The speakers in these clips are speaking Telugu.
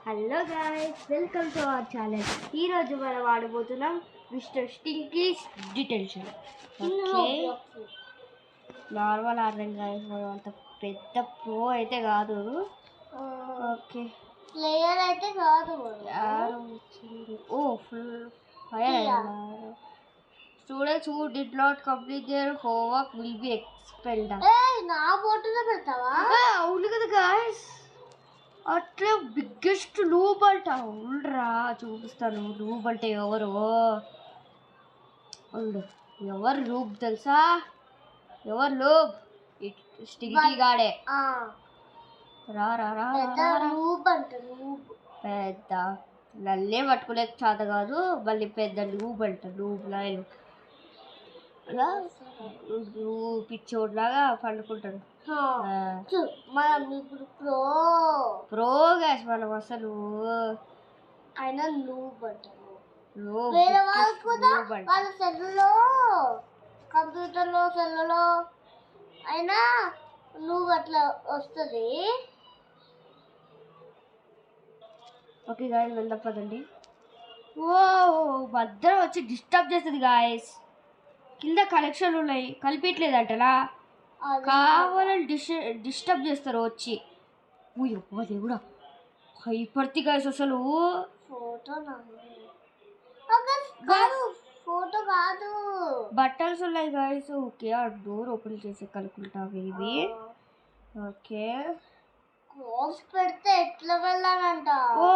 Hello guys, welcome to our channel. ఈరోజు మనం ఆడబోతున్నాం మిస్టర్ స్టింకీస్ డిటెన్షన్. ఓకే, నార్మల్ ఆడడం గాయస్, మనం అంత పెద్ద ప్రో అయితే కాదు. ఓకే, ప్లేయర్ అయితే కాదు. Oh full fire. Students who did not complete their homework will be expelled. నా ఫోటోలో పెడతావా? అవును కదా గాయస్, అట్లా బిగ్గెస్ట్ లూబ్ అంట. ఉండరా చూపిస్తాను లూబ్ అంటే ఎవరు. ఉండు, ఎవరు లూబ్ తెలుసా? ఎవరు లూబ్? స్టింకీ గాడే. రా రా రా పెద్ద నల్లే పట్టుకునే చేత కాదు, మళ్ళీ పెద్ద లూబ్ అంట. లూబ్ లాయలు పిచ్చోడ్లాగా పండుకుంటాడు. మనం ఇప్పుడు ప్రో గ్యాస్ మనం అసలు. అయినా లూబ్ అంటారు వేరే వాళ్ళు కూడా. వాళ్ళ సెల్లులో, కంప్యూటర్లో, సెల్లులో అయినా లూబ్ అట్లా వస్తుంది. ఓకే గాయస్, వెళ్దాం పదండి. ఓ భద్రం వచ్చి డిస్టర్బ్ చేస్తుంది గాయస్. కింద కలెక్షన్లు ఉన్నాయి, కలిపించలేదంటలా. కావాలని డిస్టర్బ్ చేస్తారు వచ్చి. అదే కూడా హైపర్తి గాయస్ అసలు. ఫోటో కాదు, బట్టల్స్ ఉన్నాయి గాయస్. ఓకే, ఆ డోర్ ఓపెన్ చేసి కనుక్కుంటా ఇవి. ఓకే, పెడితే ఎట్లా వెళ్ళాలంట. ఓ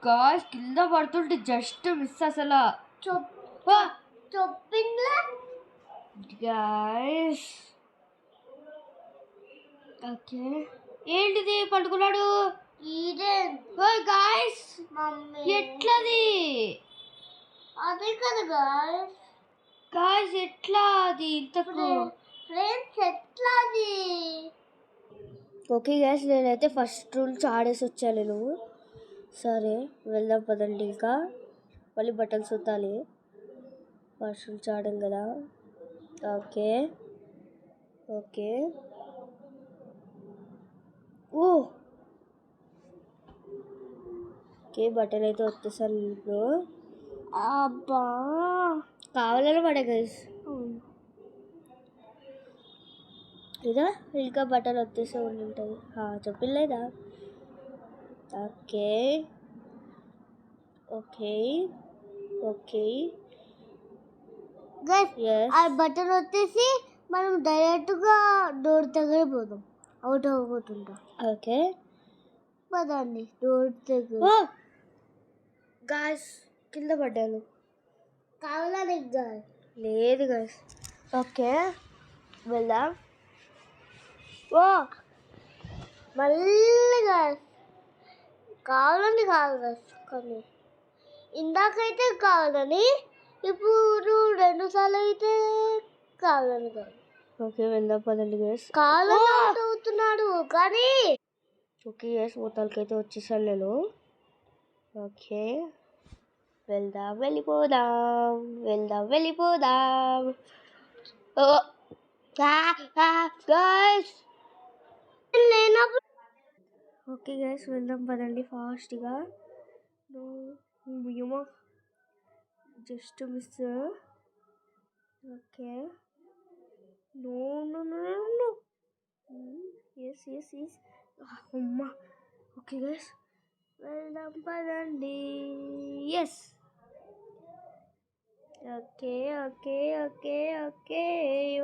గాయస్, కింద పడుతుంటే జస్ట్ మిస్ అసలు. చెప్పింది గాయస్. ఓకే, ఏంటిది పట్టుకున్నాడు? గాయస్ ఎట్లది? అదే కదా గాయస్. గాయస్ ఎట్లా అది ఇంతకు? ఫ్రెండ్స్ ఎట్లా అది? ఓకే గాయస్, నేనైతే ఫస్ట్ రూల్స్ ఆడేసి వచ్చాను నేను. సరే వెళ్దాం పదండి. ఇంకా మళ్ళీ బట్టలు సుత్తాలి. ఫస్ట్ రూల్స్ ఆడాం కదా. ఓకే ఓకే, ఓకే బట్టలు అయితే వచ్చేసాను. ఇప్పుడు అబ్బా కావాలని పడే గైస్ ఇదా. ఇంకా బట్టలు వచ్చేసే ఉంటాయి, చెప్పలేదా? ఓకే ఓకే ఓకే ఆ బట్టలు వచ్చేసి మనం డైరెక్ట్గా డోర్ దగ్గర పోదాం, అవుట్ అవ్వకుండా. ఓకే పదండి డోర్ దగ్గర. గాయస్ కింద పడ్డాను. కావాలని లేదు గాయస్. ఓకే వెళ్దాం. మళ్ళీ గాయస్ కావాలని కాదు గాయస్, కానీ ఇందాకైతే కావాలని, ఇప్పుడు 2 సార్లు అయితే కావాలని కాదు. ఓకే వెళ్దాం పదండి గైస్. కావాలని అవుతున్నాడు కానీ. ఓకే గైస్, మొత్తానికైతే వచ్చేసాను నేను. ఓకే వెళ్దాం వెళ్ళిపోదాం, వెళ్ళిపోదాం. గైస్ ఓకే గైస్, వెళ్దాం పదండి ఫాస్ట్గా. Just miss. Okay no no no no. Yes yes yes. అమ్మా. ఓకే గైస్, వెళ్దాం పదండి. Yes. Okay okay okay okay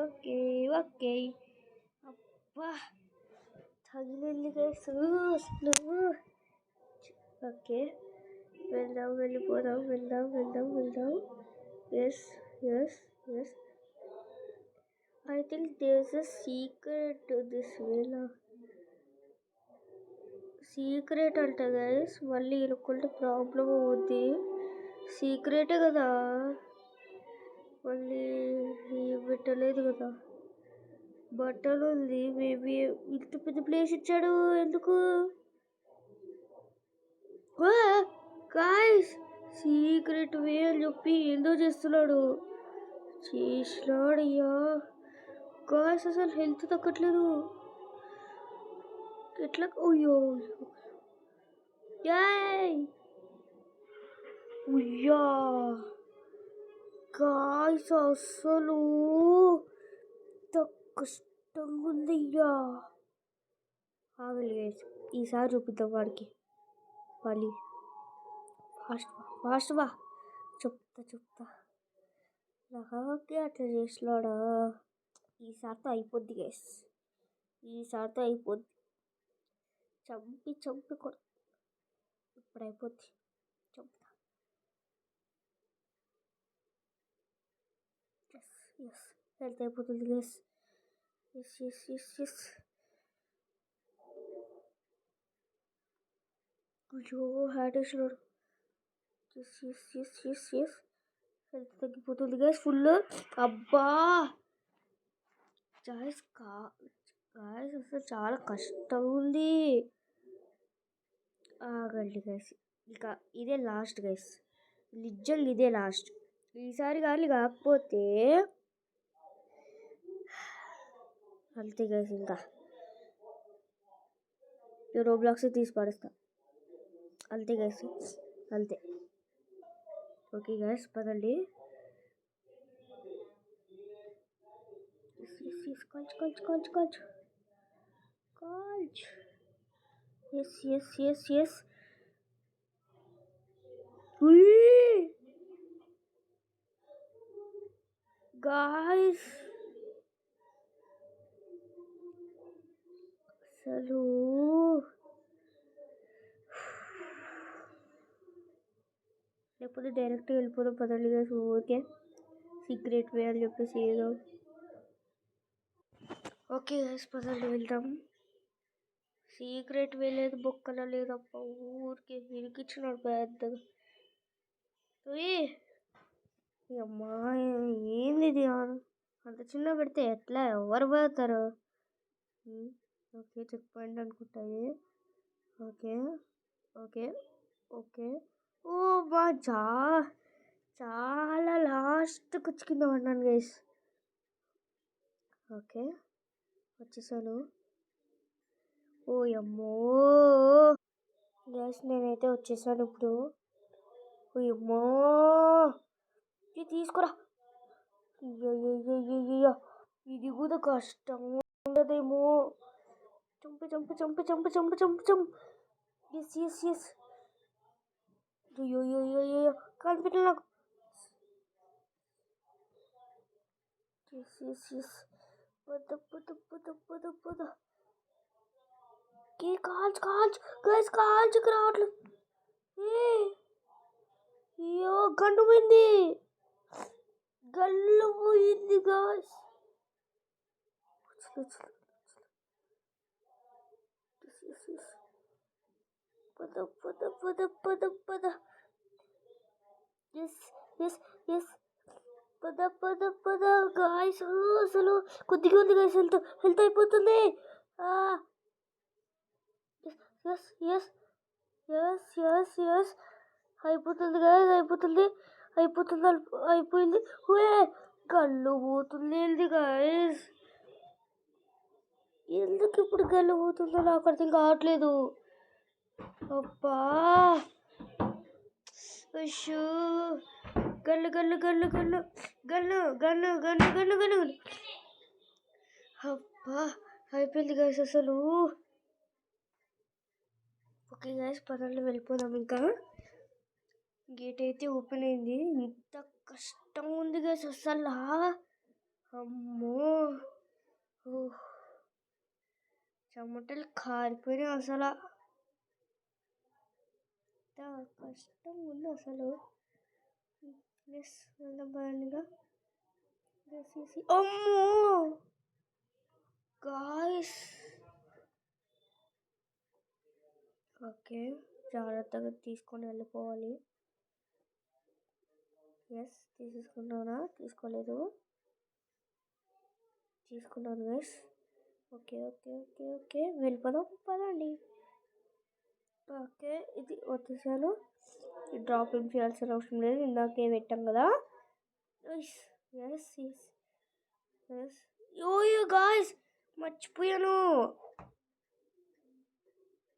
okay okay. అబ్బా తగిలింది గైస్ అసలు. ఓకే వెళ్దాం వెళ్ళిపోదాం, వెళ్దాం. Yes yes yes. I think there's a secret to this villa. Secret అంట గైస్, మళ్ళీ ఇరుక్కుంటే ప్రాబ్లం అవుద్ది. సీక్రెటే కదా, మళ్ళీ పెట్టలేదు కదా. బట్టలు ఉంది, మేబీ ఇంత పెద్ద ప్లేస్ ఇచ్చాడు ఎందుకు? గాయస్ సీక్రెట్ వే అని చెప్పి ఏందో చేస్తున్నాడు. చేసినాడయ్యా గాయస్, అసలు హెల్త్ తగ్గట్లేదు. ఎట్లా? అయ్యో Yay! ఉయ్యా గాయ్స్ అసలు ఎంత కష్టంగా ఉంది అయ్యా. ఆగలి గైస్, ఈసారి చూపిద్దాం వాడికి. పలి ఫాస్ట్ వా, చెప్తా నాకే అట్లా చేసినాడా. ఈసారితో అయిపోద్ది గైస్, ఈసారితో అయిపోద్ది. చంపి ఇప్పుడు అయిపోద్ది. చంపుతా. ఎస్ హెల్త్ అయిపోతుంది గైస్. ఎస్. అయ్యో హ్యాట్ వేసినాడు. ఎస్ హెల్త్ తగ్గిపోతుంది గైస్ ఫుల్. అబ్బా గాయస్ అసలు చాలా కష్టం ఉంది. ఆగండి గైస్, ఇక ఇదే లాస్ట్ గైస్, నిజంగా ఇదే లాస్ట్. ఈసారి కానీ కాకపోతే అంతే గైస్, ఇంకా రోబ్లాక్స్ తీసి పడేస్తా అంతే గైస్, అంతే. ఓకే గైస్ పదండి. కాల్చ్. ఎస్. గాయస్ అసలు లేకపోతే డైరెక్ట్గా వెళ్ళిపోదాం పదండి గైస్. ఓకే సీక్రెట్ వే అని చెప్పేసి ఏదో. ఓకే గైస్ పదండి వెళ్దాం. సీక్రెట్ వే లేదు, బొక్కల లేదు, అప్ప ఊరికే ఇరికిచ్చినాడు పెద్దగా. అమ్మా ఏంది ఇది, అంత చిన్న పెడితే ఎట్లా, ఎవరు పోతారు. ఓకే చెక్ పాయింట్ అనుకుంటాయి. ఓకే ఓ బా చాలా లాస్ట్ వచ్చి కింద పడ్డాను గైస్. ఓకే వచ్చేసాను. ఓ అమ్మో గైస్ నేనైతే వచ్చేసాను ఇప్పుడు. ఓ అమ్మో ఇది తీసుకురా. ఇది కూడా కష్టం ఉండదేమో. చంపు. ఎస్. అయ్యో కాల్పిట్ల నాకు. ఎస్ పద. కాల్చు గైస్, కాల్చుకు రావట్లేదు. అయ్యో గండు పోయింది గాయస్. పద. ఎస్ పద గాయస్. అసలు కొద్దిగా ఉంది గాయస్, హెల్త్ అయిపోతుంది. ఎస్ అయిపోతుంది గాయస్, అయిపోయింది. గల్లు పోతుంది ఏంది గాయస్, ఎందుకు ఇప్పుడు గల్లు పోతుందో నాకు అర్థం కావట్లేదు. అబ్బా గల్లు. అబ్బా అయిపోయింది గాయస్ అసలు. ఓకే గాయస్ పదండి వెళ్ళిపోదాం. ఇంకా గేట్ అయితే ఓపెన్ అయింది. ఇంత కష్టం ఉంది గాయస్ అసలు. అమ్మో చెమటలు కారిపోయినాయి అసలు. కష్టం ఉంది అసలు. వెళ్దాం పదండిగా. అమ్మో గాయస్. ఓకే జాగ్రత్తగా తీసుకొని వెళ్ళిపోవాలి. ఎస్ తీసుకున్నానా, తీసుకోలేదు, తీసుకున్నాను గైస్. ఓకే వెళ్ళిపోదాం పదండి. ఓకే ఇది వచ్చేసాను. డ్రాప్ ఏం చేయాల్సిన అవసరం లేదు, ఇందాకే పెట్టాం కదా. ఎస్ యో గాయస్ మర్చిపోయాను.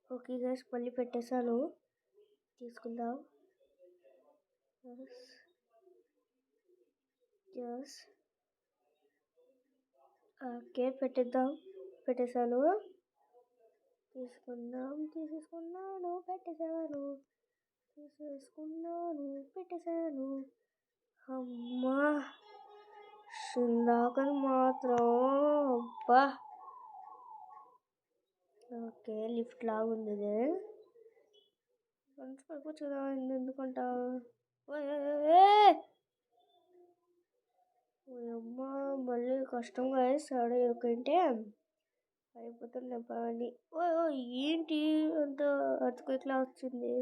ఓకే గైస్ మళ్ళీ పెట్టేశాను. తీసుకుందాం. ఎస్ ఓకే పెట్టేద్దాం. పెట్టేశాను. తీసేసుకున్నాను పెట్టేశాను. అమ్మా ఇందాకని మాత్రం అబ్బా. ఓకే లిఫ్ట్ లాగా ఉంది ఇది. మంచి పడిపోవచ్చు కదా, ఎందుకంటా. అమ్మా మళ్ళీ కష్టం గైస్. ఆడ ఇరుకుంటే అయిపోతుంది పని. ఏంటి అంత అతుకుట్లా వచ్చింది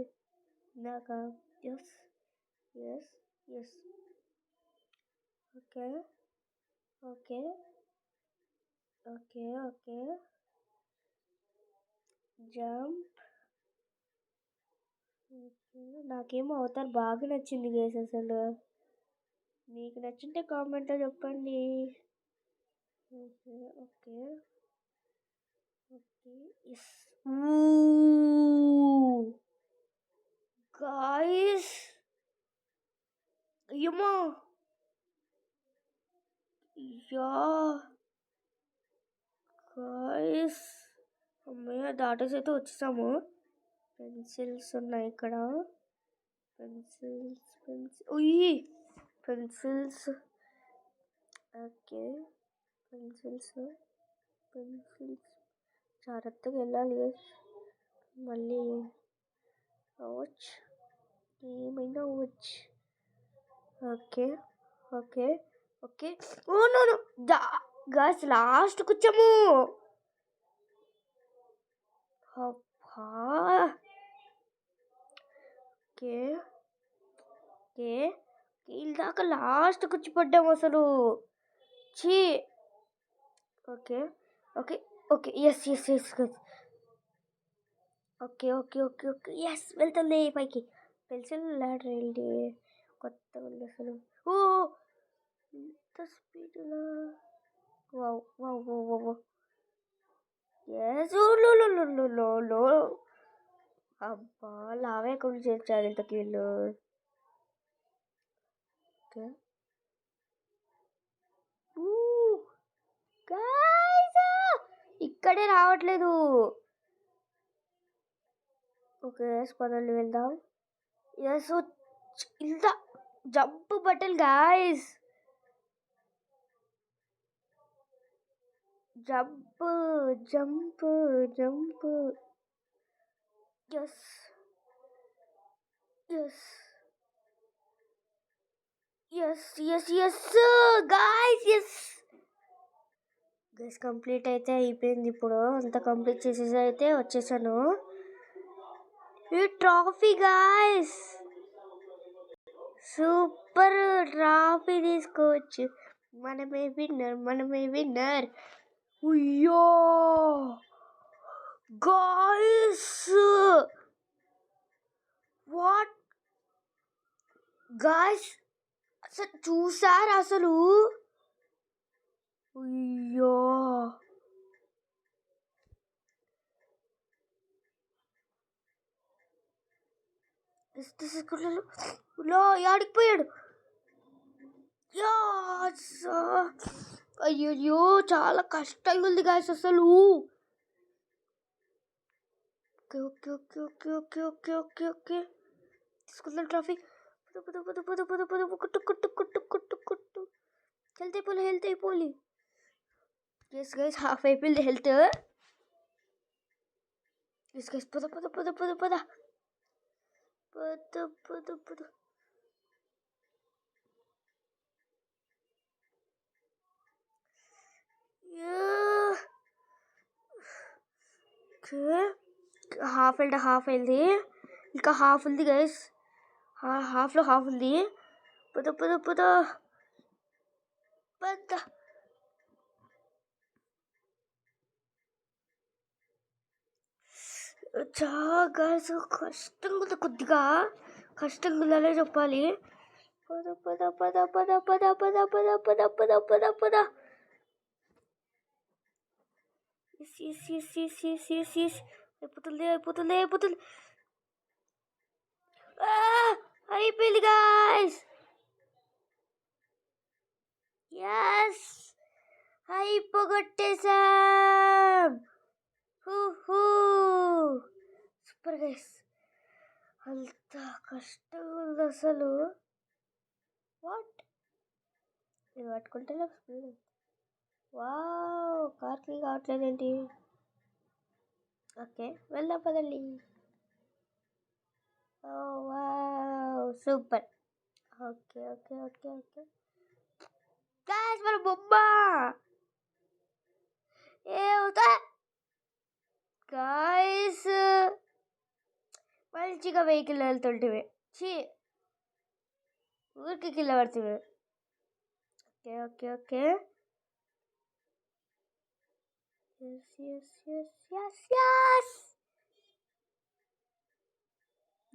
ఇందాక. Yes yes yes okay okay okay okay jump. నాకేమో అవతార్ బాగా నచ్చింది గైస్ అసలు. మీకు నచ్చింటే కామెంట్లో చెప్పండి. Okay okay okay yes guys. అయ్యమ్మా యా గాయ్స్ అమ్మయ్య దాటేసి అయితే వచ్చేసాము. పెన్సిల్స్ ఉన్నాయి ఇక్కడ. పెన్సిల్స్ ఓకే పెన్సిల్స్ జాగ్రత్తగా వెళ్ళాలి. మళ్ళీ అవ్వచ్చు, ఏమైనా అవ్వచ్చు. Okay okay okay oh no guys లాస్ట్కి వచ్చాము. అబ్బా ఓకే ఓకే ఇందాక లాస్ట్కి వచ్చి పడ్డాము అసలు. చీ okay okay okay yes yes yes okay okay okay okay yes వెళ్తుంది పైకి. పెన్సిల్ ల్యాడర్ ఏంటి కొత్తగా ఉంది అసలు. ఓ ఇంత స్పీడ్లా. Wow wow wow wow yes లో. అబ్బా లావే కూడా చేర్చారు ఇంతకీ వీళ్ళు. ఓకే ఇక్కడే రావట్లేదు. ఓకే పదండి వెళ్దాం. ఎస్ ఇంత jump button guys. Jump jump jump yes yes yes yes yes guys yes guys complete అయితే అయిపోయింది. ఇప్పుడు అంతా కంప్లీట్ చేసేసి అయితే వచ్చేసాను. ఈ ట్రాఫీ గాయ్స్ సూపర్ ట్రాఫీ తీసుకోవచ్చు. మనమే విన్నర్. అయ్యో గాయ్స్ వాట్ గాయ్స్ అసలు చూసారా అసలు. అయ్యో ఆడికిపోయాడు. అయ్యో చాలా కష్టంగా ఉంది గాయ్స్ అసలు. Okay okay okay okay okay okay okay okay తీసుకుందాం ట్రాఫీ. కొట్టు హెల్త్ అయిపోలి. ఎస్ గైస్ హాఫ్ అయిపోయింది హెల్త్. ఎస్ గైస్ పద. హాఫ్ అయింది. ఇంకా హాఫ్ ఉంది గైస్. హాఫ్లో హాఫ్ ఉంది. పద చాలా గైస్ కష్టంగా ఉంది, కొద్దిగా కష్టంగా ఉందనే చెప్పాలి. పద ఎస్ అయిపోతుంది. అయిపోయింది గాయ్స్. ఎస్, అయిపోగొట్టేసాం. Super guys. అంత కష్టంగా ఉంది అసలు. వాట్, ఇది పట్టుకుంటే నాకు స్పీడ్. వావ్, కార్కి కావట్లేదేంటి? ఓకే, వెళ్దాం పదండి. Oh wow, super. Okay okay okay okay guys, మన బొమ్మ ఏవుతా గాయ్స్. మంచిగా వెహికల్ వెళ్తుంటివి, ఊరికి కింద పడుతుంది. ఓకే ఓకే ఓకే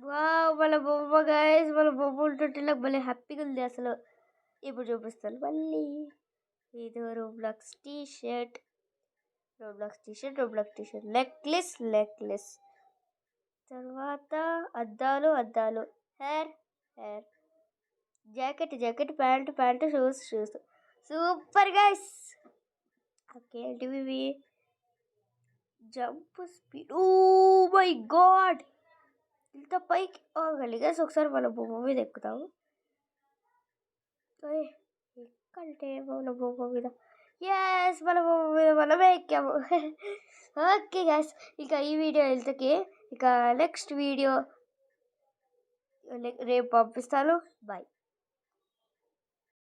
వావ్, మన బొమ్మ గాయస్. మన బొమ్మ ఉంటుంటే నాకు భలే హ్యాపీగా ఉంది అసలు. ఇప్పుడు చూపిస్తాను మళ్ళీ. ఇది రోబ్లాక్స్ టీ షర్ట్, నెక్లెస్. తర్వాత అద్దాలు, hair, jacket, pant, shoes. Super guys. Okay, ఏంటివి? Jump speed. Oh my god, ఇంత పైకి ఆగాలి గైస్. ఒకసారి మన బొమ్మ మీద ఎక్కుతాము. ఎక్కంటే మన బొమ్మ మీద. ఎస్, మన బొమ్మ మీద మనమే ఎక్కాము. ఓకే గైస్, ఇక ఈ వీడియో వెళ్తే ఇక నెక్స్ట్ వీడియో రేపు పంపిస్తాను. బాయ్.